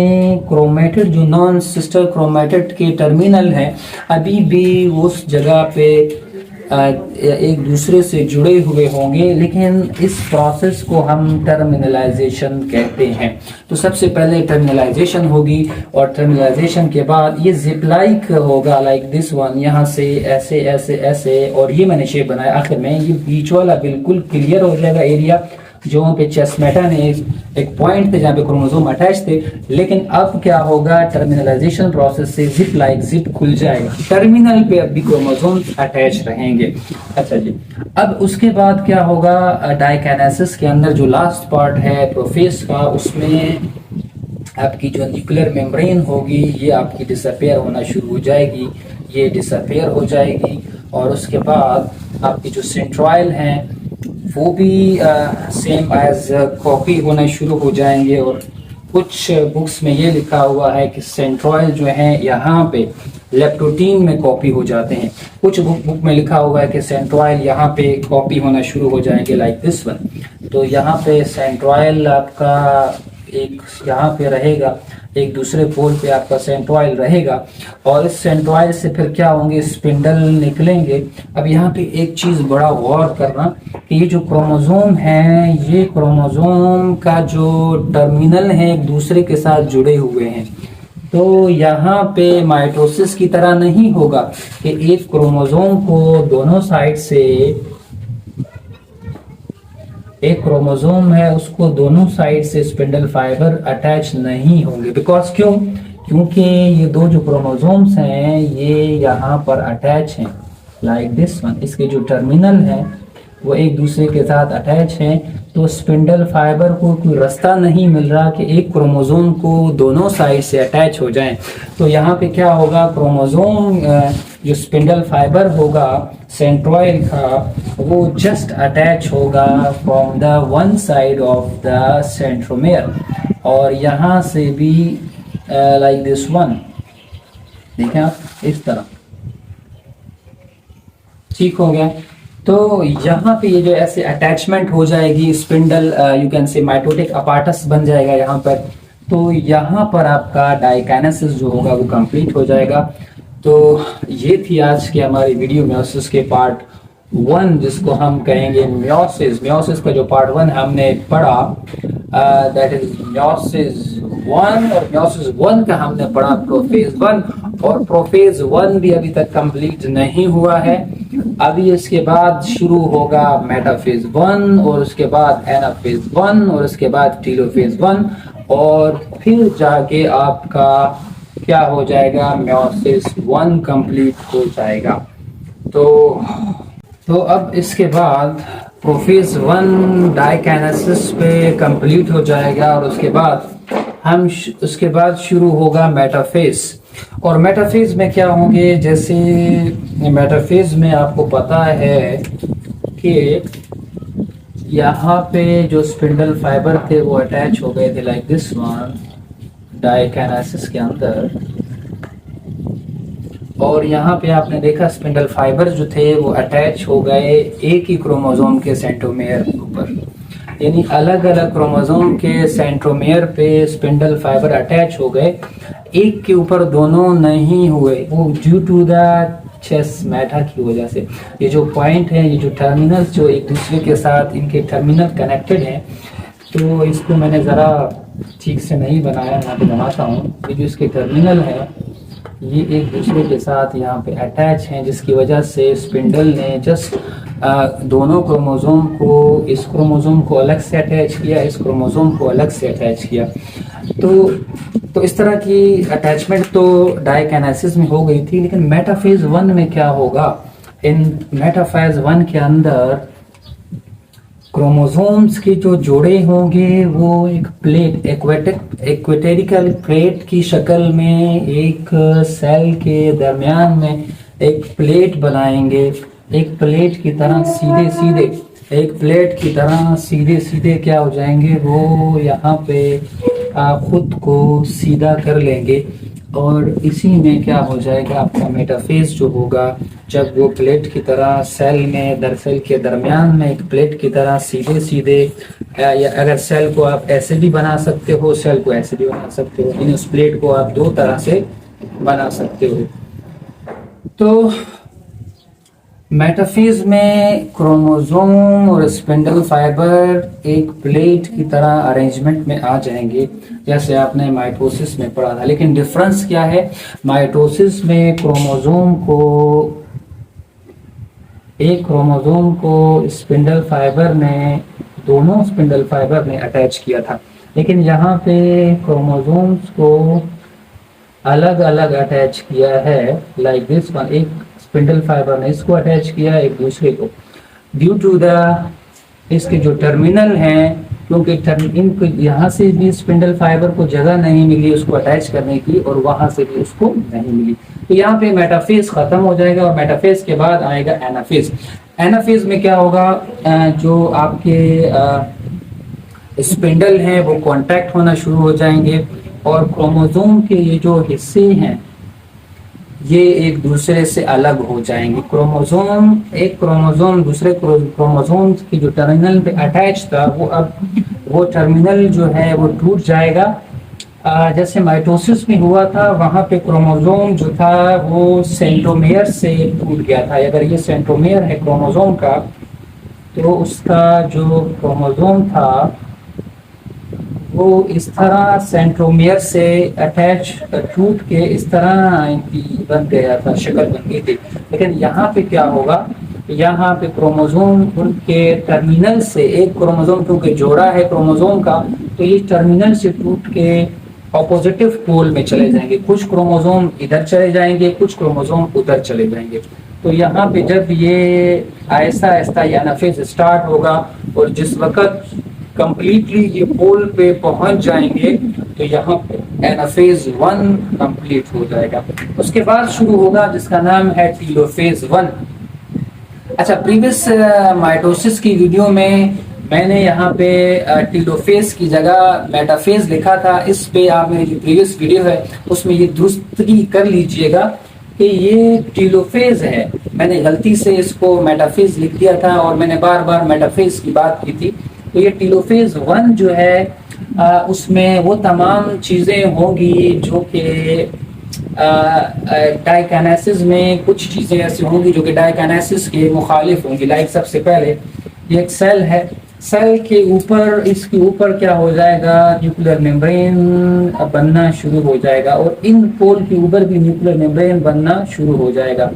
क्रोमेटिड जो नॉन सिस्टर क्रोमेटिड के टर्मिनल हैं अभी भी उस जगह पे एक दूसरे से जुड़े हुए होंगे, लेकिन इस प्रोसेस को हम टर्मिनलाइजेशन कहते हैं। तो सबसे पहले टर्मिनलाइजेशन होगी और टर्मिनलाइजेशन के बाद ये जिप लाइक होगा, लाइक दिस वन, यहाँ से ऐसे ऐसे ऐसे, और ये मैंने शेप बनाया। आखिर में ये बीच वाला बिल्कुल क्लियर हो जाएगा एरिया, जो पे चेस्मेटा ने एक पॉइंट थे जहाँ पे क्रोमोसोम अटैच थे, लेकिन अब क्या होगा, टर्मिनलाइजेशन प्रोसेस से जिप लाइक जिप खुल जाएगा, टर्मिनल पे अब भी क्रोमोसोम अटैच रहेंगे। अच्छा जी, अब उसके बाद क्या होगा, डाइकाइनेसिस के अंदर जो लास्ट पार्ट है प्रोफेज का, उसमें आपकी जो न्यूक्लियर मेम्ब्रेन होगी ये आपकी डिसअपेयर होना शुरू हो जाएगी, ये डिसअपेयर हो जाएगी। और उसके बाद आपकी जो सेंट्रॉयल हैं वो भी सेम एज कॉपी होना शुरू हो जाएंगे। और कुछ बुक्स में ये लिखा हुआ है कि सेंट्रॉयल जो है यहाँ पे लेप्टोटीन में कॉपी हो जाते हैं। कुछ बुक में लिखा हुआ है कि सेंट्रॉयल यहाँ पे कॉपी होना शुरू हो जाएंगे, लाइक दिस वन। तो यहाँ पे सेंट्रॉयल आपका एक यहाँ पे रहेगा, एक दूसरे पोल पे आपका सेंट्रोइड रहेगा और इस सेंट्रोइड से फिर क्या होंगे, स्पिंडल निकलेंगे। अब यहाँ पे एक चीज बड़ा गौर करना कि ये जो क्रोमोसोम है, ये क्रोमोसोम का जो टर्मिनल है एक दूसरे के साथ जुड़े हुए हैं। तो यहाँ पे माइटोसिस की तरह नहीं होगा कि एक क्रोमोसोम को दोनों साइड से, एक क्रोमोसोम है उसको दोनों साइड से स्पिंडल फाइबर अटैच नहीं होंगे। बिकॉज क्योंकि ये दो जो क्रोमोसोम्स हैं ये यहाँ पर अटैच हैं लाइक दिस वन। इसके जो टर्मिनल है वो एक दूसरे के साथ अटैच हैं, तो स्पिंडल फाइबर को कोई रास्ता नहीं मिल रहा कि एक क्रोमोसोम को दोनों साइड से अटैच हो जाएं। तो यहाँ पे क्या होगा, क्रोमोसोम जो स्पिंडल फाइबर होगा सेंट्रोइड का, वो जस्ट अटैच होगा from the one side of the centromere, और यहाँ से भी लाइक दिस वन, देखें आप इस तरह, ठीक हो गया। तो यहाँ पे ये जो ऐसे अटैचमेंट हो जाएगी spindle, you can say mitotic apparatus बन जाएगा यहाँ पर। तो यहाँ पर आपका डाइकाइनेसिस जो होगा वो कंप्लीट हो जाएगा। तो ये थी आज की हमारी वीडियो मियोसिस के पार्ट 1, जिसको हम कहेंगे मियोसिस। मियोसिस का जो पार्ट 1 हमने पढ़ा, दैट इज मियोसिस 1, और मियोसिस 1 का हमने पढ़ा प्रोफेज 1, और प्रोफेज 1 भी अभी तक कंप्लीट नहीं हुआ है। अभी इसके बाद शुरू होगा मेटाफेज 1, और उसके बाद एनाफेज 1, और उसके बाद टीलोफेज 1, और फिर जाके आपका क्या हो जाएगा, मियोसिस 1 कंप्लीट हो जाएगा। तो अब इसके बाद प्रोफेज 1 डाइकाइनेसिस पे कंप्लीट हो जाएगा, और उसके बाद शुरू होगा मेटाफेज। और मेटाफेज में क्या होंगे, जैसे मेटाफेज में आपको पता है कि यहाँ पे जो स्पिंडल फाइबर थे वो अटैच हो गए थे लाइक दिस वन डाइकाइनेसिस के अंदर, और यहाँ पे आपने देखा स्पिंडल फाइबर जो थे वो अटैच हो गए एक ही क्रोमोसोम के सेंट्रोमेयर के ऊपर। यानी अलग अलग क्रोमोसोम के सेंट्रोमेयर पे स्पिंडल फाइबर अटैच हो गए, एक के ऊपर दोनों नहीं हुए, वो due to the chiasmata की वजह से। ये जो पॉइंट है, ये जो टर्मिनल्स जो एक दूसरे के साथ इनके टर्मिनल कनेक्टेड हैं, तो इसको मैंने ज़रा ठीक से नहीं बनाया, यहाँ पे बनाता हूँ। ये जो इसके टर्मिनल है ये एक दूसरे के साथ यहाँ पे अटैच हैं, जिसकी वजह से स्पिंडल ने जस्ट दोनों क्रोमोसोम को, इस क्रोमोसोम को अलग से अटैच किया, इस क्रोमोसोम को अलग से अटैच किया। तो इस तरह की अटैचमेंट तो डाइकाइनेसिस में हो गई थी। लेकिन मेटाफेज 1 में क्या होगा, इन मेटाफेज 1 के अंदर क्रोमोसोम्स के जो जोड़े होंगे वो एक प्लेट, इक्वेटोरियल प्लेट की शक्ल में एक सेल के दरमियान में एक प्लेट बनाएंगे। एक प्लेट की तरह सीधे सीधे क्या हो जाएंगे, वो यहाँ पे खुद को सीधा कर लेंगे, और इसी में क्या हो जाएगा आपका मेटाफेज जो होगा, जब वो प्लेट की तरह सेल में सेल के दरमियान में एक प्लेट की तरह सीधे सीधे, या अगर सेल को आप ऐसे भी बना सकते हो, सेल को ऐसे भी बना सकते हो, यानी उस प्लेट को आप दो तरह से बना सकते हो। तो मेटाफेज में क्रोमोसोम और स्पिंडल फाइबर एक प्लेट की तरह अरेंजमेंट में आ जाएंगे, जैसे आपने माइटोसिस में पढ़ा था। लेकिन डिफरेंस क्या है, माइटोसिस में एक क्रोमोसोम को स्पिंडल फाइबर ने, दोनों स्पिंडल फाइबर ने अटैच किया था, लेकिन यहाँ पे क्रोमोसोम्स को अलग अलग अटैच किया है लाइक दिस वन। एक स्पिंडल फाइबर ने इसको अटैच किया एक दूसरे को, ड्यू टू द इसके जो टर्मिनल हैं, क्योंकि इनको यहाँ से भी स्पिंडल फाइबर को जगह नहीं मिली उसको अटैच करने की, और वहां से भी उसको नहीं मिली। तो यहाँ पे मेटाफेज खत्म हो जाएगा, और मेटाफेज के बाद आएगा एनाफेज। एनाफेज में क्या होगा, जो आपके स्पिंडल हैं वो कांटेक्ट होना शुरू हो जाएंगे, और क्रोमोसोम के ये जो हिस्से हैं ये एक दूसरे से अलग हो जाएंगे। एक क्रोमोसोम दूसरे क्रोमोसोम की जो टर्मिनल पे अटैच था, वो अब वो टर्मिनल जो है वो टूट जाएगा, जैसे माइटोसिस में हुआ था, वहां पे क्रोमोसोम जो था वो सेंट्रोमेयर से टूट गया था। अगर ये सेंट्रोमेयर है क्रोमोसोम का, तो उसका जो क्रोमोसोम था वो इस तरह सेंट्रोमियर से अटैच टूट के इस तरह की बन गया था, शक्ल बन गई थी। लेकिन यहाँ पे क्या होगा, यहाँ पे क्रोमोसोम उनके टर्मिनल से, एक क्रोमोसोम क्योंकि जोड़ा है क्रोमोसोम का, तो ये टर्मिनल से टूट के ऑपोजिटिव पोल में चले जाएंगे। कुछ क्रोमोसोम इधर चले जाएंगे, कुछ क्रोमोसोम उधर चले जाएंगे। तो यहाँ पे जब ये आहिस्ता आहिस्ता ये एनाफेज स्टार्ट होगा और जिस वक्त कंप्लीटली ये पोल पे पहुंच जाएंगे, तो यहाँ पे एनाफेज 1 कंप्लीट हो जाएगा। उसके बाद शुरू होगा जिसका नाम है टीलोफेज 1। अच्छा, प्रीवियस माइटोसिस की वीडियो में मैंने यहाँ पे टीलोफेज की जगह मेटाफेज लिखा था। इस पे आप मेरी जो प्रीवियस वीडियो है उसमें ये दुरुस्तगी कर लीजिएगा कि ये टीलोफेज है। मैंने गलती से इसको मेटाफेज लिख दिया था और मैंने बार बार मेटाफेज की बात की थी। तो ये टीलोफेज 1 जो है उसमें वो तमाम चीज़ें होंगी जो कि डाइकाइनेसिस में कुछ चीज़ें ऐसी होंगी जो कि डाइकाइनेसिस के मुखालिफ होंगी। लाइक सबसे पहले ये एक सेल है, सेल के ऊपर, इसके ऊपर क्या हो जाएगा, न्यूक्लियर मेम्ब्रेन बनना शुरू हो जाएगा और इन पोल के ऊपर भी न्यूक्लियर मेम्ब्रेन बनना शुरू हो जाएगा।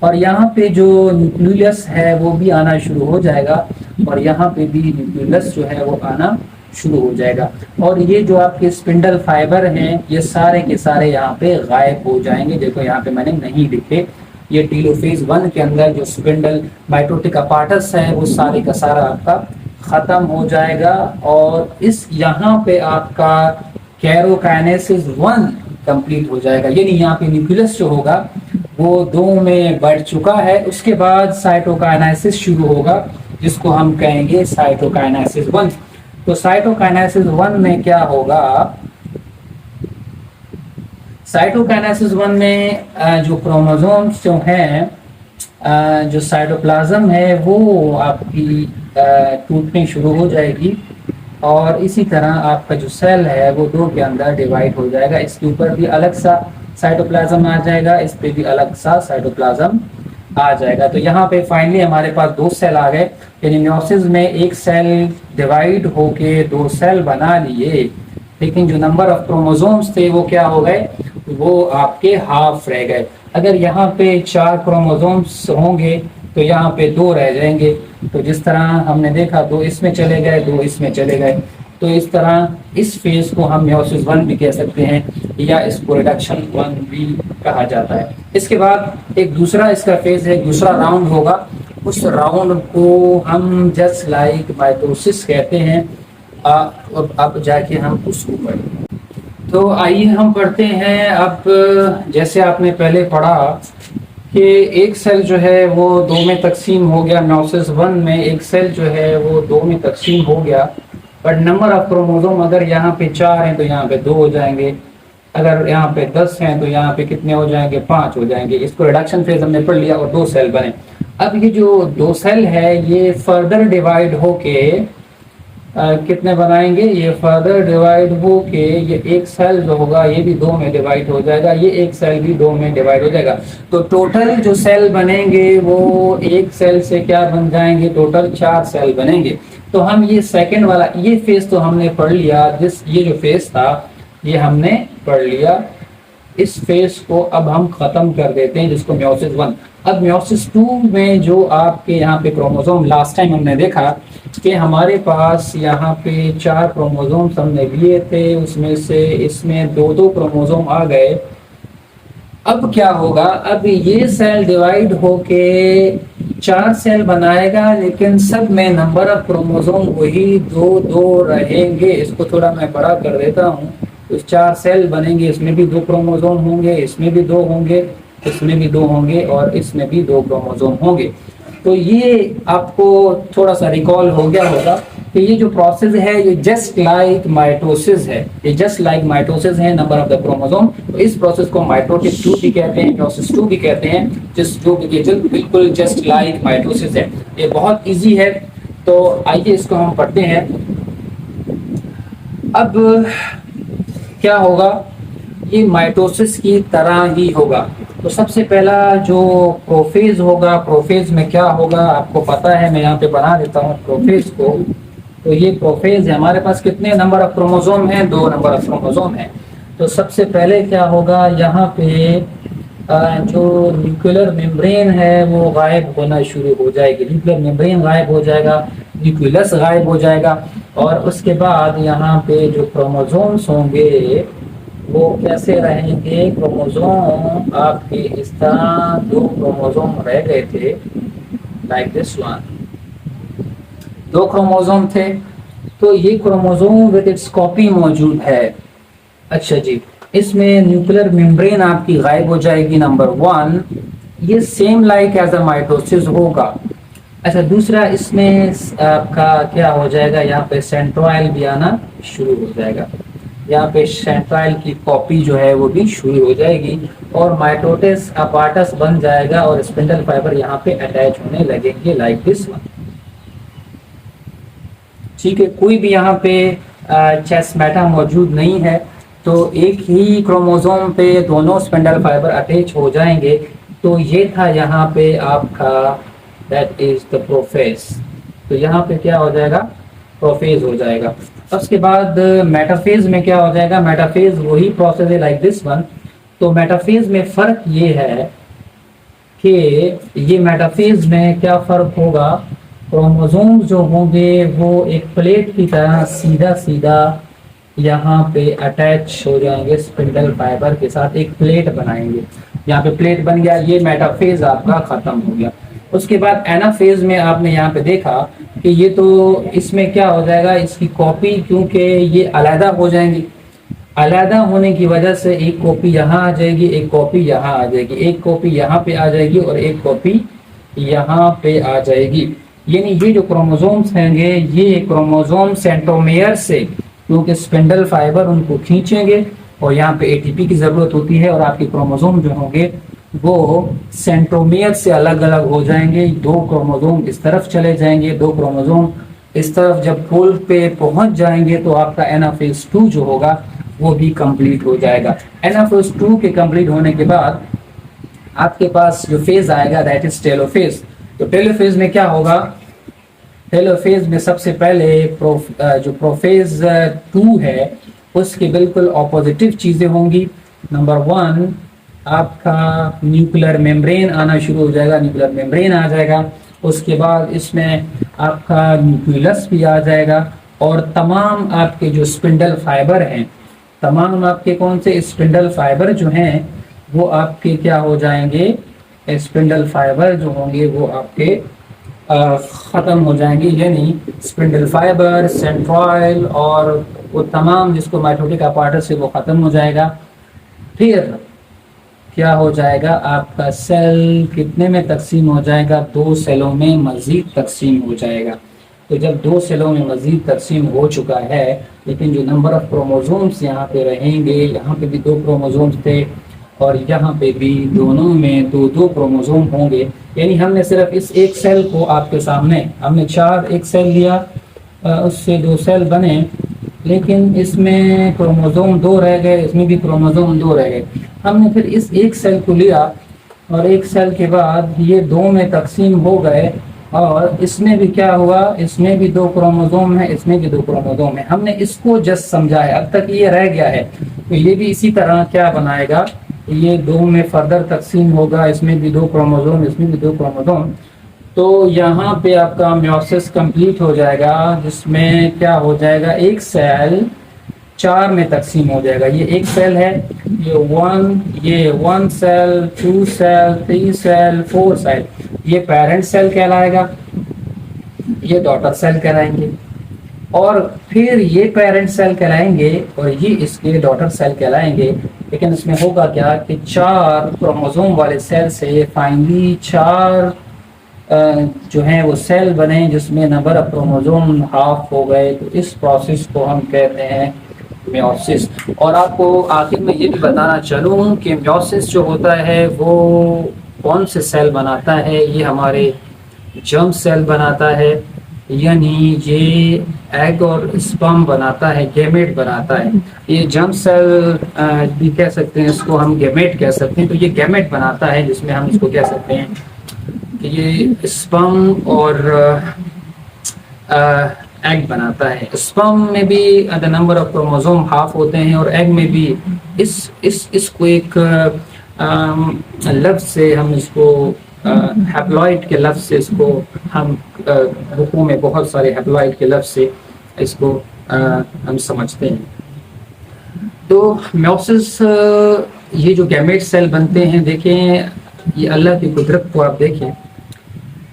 और यहाँ पे जो न्यूक्लियस है वो भी आना शुरू हो जाएगा और यहाँ पे भी न्यूक्लियस जो है वो आना शुरू हो जाएगा। और ये जो आपके स्पिंडल फाइबर हैं ये सारे के सारे यहाँ पे गायब हो जाएंगे। देखो यहाँ पे मैंने नहीं लिखे। ये टीलोफेज 1 के अंदर जो स्पिंडल माइटोटिक अपार्टस है वो सारे का सारा आपका खत्म हो जाएगा और इस यहाँ पे आपका कैरोकाइनेसिस 1 कंप्लीट हो जाएगा। यानी यहाँ पे न्यूक्लियस जो होगा वो 2 में बढ़ चुका है। उसके बाद साइटोकाइनेसिस शुरू होगा जिसको हम कहेंगे साइटोकाइनेसिस 1। तो साइटोकाइनेसिस 1 में क्या होगा, साइटोकाइनेसिस 1 में जो क्रोमोसोम्स जो हैं, जो साइटोप्लाज्म है वो आपकी टूटनी शुरू हो जाएगी और इसी तरह आपका जो सेल है वो 2 के अंदर डिवाइड हो जाएगा। इसके ऊपर भी अलग सा साइटोप्लाज्म आ जाएगा, इस पे भी अलग सा साइटोप्लाज्म आ जाएगा। तो यहाँ पे फाइनली हमारे पास 2 सेल आ गए। यानी मियोसिस में एक सेल डिवाइड होके 2 सेल बना लिए, लेकिन जो नंबर ऑफ क्रोमोसोम्स थे वो क्या हो गए, वो आपके हाफ रह गए। अगर यहाँ पे 4 क्रोमोसोम्स होंगे तो यहाँ पे 2 रह जाएंगे। तो जिस तरह हमने देखा 2 इसमें चले गए, 2 इसमें चले गए। तो इस तरह इस फेज को हम मियोसिस 1 भी कह सकते हैं या इसको रिडक्शन 1 भी कहा जाता है। इसके बाद एक दूसरा इसका फेज है, दूसरा राउंड होगा। उस राउंड को हम जस्ट लाइक माइटोसिस कहते हैं। अब जाके हम उसको पढ़ें। तो आइए हम पढ़ते हैं। अब जैसे आपने पहले पढ़ा कि एक सेल जो है वो 2 में तकसीम हो गया। मियोसिस 1 में एक सेल जो है वो 2 में तकसीम हो गया, बट नंबर ऑफ क्रोमोसोम अगर यहाँ पे 4 हैं तो यहाँ पे 2 हो जाएंगे। अगर यहाँ पे 10 हैं तो यहाँ पे कितने हो जाएंगे, 5 हो जाएंगे। इसको रिडक्शन फेज हमने पढ़ लिया और 2 सेल बने। अब ये जो 2 सेल है ये फर्दर डिवाइड होके कितने बनाएंगे, ये फर्दर डिवाइड होके ये एक सेल जो होगा ये भी 2 में डिवाइड हो जाएगा, ये एक सेल भी 2 में डिवाइड हो जाएगा। तो टोटल जो सेल बनेंगे वो एक सेल से क्या बन जाएंगे, टोटल 4 सेल बनेंगे। तो हम ये सेकंड वाला ये फेज तो हमने पढ़ लिया, ये जो फेज था ये हमने पढ़ लिया। इस फेज को अब हम खत्म कर देते हैं जिसको मियोसिस 1। अब मियोसिस 2 में जो आपके यहाँ पे क्रोमोसोम लास्ट टाइम हमने देखा कि हमारे पास यहाँ पे 4 क्रोमोसोम्स हमने लिए थे, उसमें से इसमें 2-2 क्रोमोसोम आ गए। अब क्या होगा, अब ये सेल डिवाइड होके 4 सेल बनाएगा, लेकिन सब में नंबर ऑफ क्रोमोसोम वही 2-2 रहेंगे। इसको थोड़ा मैं बड़ा कर देता हूँ। तो 4 सेल बनेंगे, इसमें भी 2 क्रोमोसोम होंगे, इसमें भी 2 होंगे, इसमें भी 2 होंगे और इसमें भी 2 क्रोमोसोम होंगे। तो ये आपको थोड़ा सा रिकॉल हो गया होगा कि ये जो प्रोसेस है ये जस्ट लाइक माइटोसिस है। ये जस्ट लाइक माइटोसिस है, नंबर ऑफ द क्रोमोसोम। तो इस प्रोसेस को माइटोटिक 2 भी कहते हैं, मियोसिस 2 भी कहते हैं, जो बिल्कुल जस्ट लाइक माइटोसिस है। ये बहुत इजी है। तो आइए इसको हम पढ़ते हैं। अब क्या होगा, ये माइटोसिस की तरह ही होगा। तो सबसे पहला जो प्रोफेज होगा, प्रोफेज में क्या होगा आपको पता है, मैं यहाँ पे बना देता हूँ प्रोफेज को। तो ये प्रोफेज है, हमारे पास कितने नंबर ऑफ क्रोमोसोम है, 2 नंबर ऑफ क्रोमोसोम है। तो सबसे पहले क्या होगा, यहाँ पे जो न्यूक्लियर मेम्ब्रेन है वो गायब होना शुरू हो जाएगी, न्यूक्लियर मेम्ब्रेन गायब हो जाएगा, न्यूक्लियस गायब हो जाएगा। और उसके बाद यहाँ पे जो क्रोमोसोम्स होंगे वो कैसे रहेंगे, क्रोमोसोम आपके इस तरह 2 क्रोमोसोम रह गए थे, लाइक दिस वन, 2 क्रोमोसोम थे। तो ये क्रोमोसोम विद इट्स कॉपी मौजूद है। अच्छा जी, इसमें न्यूक्लियर मेम्ब्रेन आपकी गायब हो जाएगी, नंबर 1। ये same like as a mitosis होगा। अच्छा, दूसरा इसमें आपका क्या हो जाएगा, यहाँ पे सेंट्रोइल भी आना शुरू हो जाएगा, यहाँ पे सेंट्रोइल की कॉपी जो है वो भी शुरू हो जाएगी और माइटोटिस अपार्टस बन जाएगा और स्पिंडल फाइबर यहाँ पे अटैच होने लगेंगे, लाइक दिस वन। ठीक है, कोई भी यहाँ पे चेस्मेटा मौजूद नहीं है, तो एक ही क्रोमोसोम पे दोनों स्पिंडल फाइबर अटैच हो जाएंगे। तो ये था यहाँ पे आपका, दैट इज द प्रोफेज। तो यहाँ पे क्या हो जाएगा, प्रोफेज हो जाएगा। उसके बाद मेटाफेज में क्या हो जाएगा, मेटाफेज वही प्रोसेस है लाइक दिस वन। तो मेटाफेज में फर्क ये है कि ये मेटाफेज में क्या फर्क होगा, क्रोमोसोम जो होंगे वो एक प्लेट की तरह सीधा सीधा यहाँ पे अटैच हो जाएंगे स्पिंडल फाइबर के साथ, एक प्लेट बनाएंगे। यहाँ पे प्लेट बन गया, ये मेटाफेज आपका खत्म हो गया। उसके बाद एनाफेज में आपने यहाँ पे देखा कि ये तो इसमें क्या हो जाएगा, इसकी कॉपी, क्योंकि ये अलहदा हो जाएंगी, अलहदा होने की वजह से एक कॉपी यहाँ आ जाएगी, एक कॉपी यहाँ आ जाएगी, एक कॉपी यहाँ पे आ जाएगी और एक कॉपी यहाँ पे आ जाएगी। यानी ये जो क्रोमोसोम्स होंगे ये क्रोमोसोम सेंट्रोमेयर से, क्योंकि स्पिंडल फाइबर उनको खींचेंगे और यहाँ पे एटीपी की जरूरत होती है, और आपके क्रोमोसोम जो होंगे वो सेंट्रोमेयर से अलग अलग हो जाएंगे। 2 क्रोमोसोम इस तरफ चले जाएंगे, 2 क्रोमोसोम इस तरफ। जब पोल पे पहुंच जाएंगे तो आपका एनाफेज 2 जो होगा वो भी कंप्लीट हो जाएगा। एनाफेज 2 के कंप्लीट होने के बाद आपके पास जो फेज आएगा दैट इज टेलोफेज। तो टेलोफेज में क्या होगा, टेलोफेज में सबसे पहले जो प्रोफेज 2 है उसकी बिल्कुल ऑपोजिटिव चीजें होंगी। नंबर 1, आपका न्यूक्लियर मेम्ब्रेन आना शुरू हो जाएगा, न्यूक्लियर मेम्ब्रेन आ जाएगा। उसके बाद इसमें आपका न्यूक्लियस भी आ जाएगा और तमाम आपके जो स्पिंडल फाइबर हैं, तमाम आपके कौन से स्पिंडल फाइबर जो हैं वो आपके क्या हो जाएंगे, स्पिंडल फाइबर जो होंगे वो आपके ख़त्म हो जाएंगे। यानी स्पिंडल फाइबर, सेंट्रॉइल और वो तमाम जिसको माइटोटिक अपार्टस से वो ख़त्म हो जाएगा। फिर क्या हो जाएगा, आपका सेल कितने में तकसीम हो जाएगा, 2 सेलों में मज़ीद तकसीम हो जाएगा। तो जब 2 सेलों में मज़ीद तकसीम हो चुका है, लेकिन जो नंबर ऑफ क्रोमोसोम्स यहाँ पे रहेंगे, यहाँ पे भी 2 क्रोमोसोम्स थे और यहाँ पे भी दोनों में 2-2 क्रोमोसोम होंगे। यानी हमने सिर्फ इस एक सेल को आपके सामने, हमने 4 एक सेल लिया, उससे 2 सेल बने, लेकिन इसमें क्रोमोसोम 2 रह गए, इसमें भी क्रोमोसोम 2 रह गए। हमने फिर इस एक सेल को लिया और एक सेल के बाद ये 2 में तकसीम हो गए और इसमें भी क्या हुआ, इसमें भी 2 क्रोमोसोम है, इसमें भी 2 क्रोमोसोम है। हमने इसको जस्ट समझा है, अब तक ये रह गया है। तो ये भी इसी तरह क्या बनाएगा, ये 2 में फर्दर तकसीम होगा, इसमें भी 2 क्रोमोसोम, इसमें भी 2 क्रोमोसोम। तो यहाँ पे आपका म्योसिस कंप्लीट हो जाएगा, जिसमें क्या हो जाएगा, एक सेल 4 में तकसीम हो जाएगा। ये एक सेल है, ये 1 सेल, 2 सेल, 3 सेल, 4 सेल, ये पेरेंट सेल कहलाएगा, ये डॉटर सेल कहलाएंगे, और फिर ये पेरेंट सेल कहलाएंगे और ये इसके डॉटर सेल कहलाएंगे। लेकिन इसमें होगा क्या कि 4 क्रोमोसोम वाले सेल से फाइनली 4 जो हैं वो सेल बने, जिसमें नंबर ऑफ क्रोमोसोम हाफ हो गए। तो इस प्रोसेस को हम कहते हैं म्योसिस। और आपको आखिर में ये भी बताना चलूँ कि म्योसिस जो होता है वो कौन से सेल बनाता है, ये हमारे जर्म सेल बनाता है, यानी ये एग और स्पर्म बनाता है, गैमेट बनाता है। ये जर्म सेल भी कह सकते हैं, इसको हम गैमेट कह सकते हैं। तो ये गैमेट बनाता है जिसमें हम इसको कह सकते हैं कि ये स्पर्म और एग बनाता है। स्पर्म में भी the number of chromosome half होते हैं और एग में भी इसको एक लफ्ज से हम इसको हैप्लॉइड के लफ्ज से इसको हम बुकों में बहुत सारे हैप्लॉइड के लफ्ज से इसको हम समझते हैं। तो मेयोसिस ये जो गैमेट सेल बनते हैं, देखें ये अल्लाह की कुदरत को आप देखें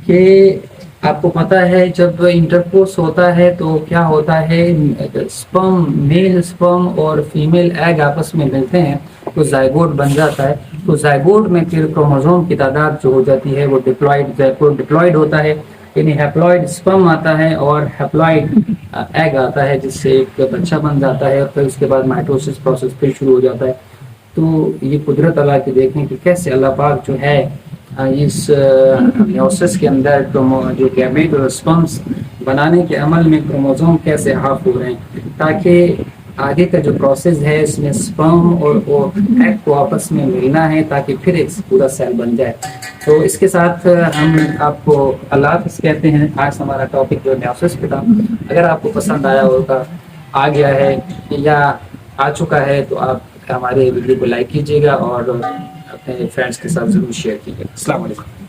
कि आपको पता है जब इंटरकोर्स होता है तो क्या होता है, स्पर्म, मेल स्पर्म और फीमेल एग आपस में मिलते हैं तो जाइगोट बन जाता है। तो जाइगोट में फिर क्रोमोसोम की तादाद जो हो जाती है वो डिप्लॉइड होता है, यानी हैप्लॉइड स्पर्म आता है और हैप्लॉइड एग आता है, जिससे एक बच्चा बन जाता है और फिर उसके बाद माइटोसिस प्रोसेस फिर शुरू हो जाता है। तो ये कुदरत अल्लाह की देखें कि कैसे अल्लाह पाक जो है इस मेयोसिस के अंदर जो गैमेट और स्पर्म्स बनाने के अमल में क्रोमोसोम कैसे हाफ हो रहे हैं, ताकि आगे का जो प्रोसेस है इसमें स्पर्म और एग को आपस में मिलना है ताकि फिर एक पूरा सेल बन जाए। तो इसके साथ हम आपको अल्लाह हाफ़िज़ कहते हैं। आज हमारा टॉपिक जो मेयोसिस पे था, अगर आपको पसंद आया होगा, आ गया है या आ चुका है तो आप हमारे वीडियो को लाइक कीजिएगा और अपने फ्रेंड्स के साथ ज़रूर शेयर कीजिएगा। अस्सलाम वालेकुम।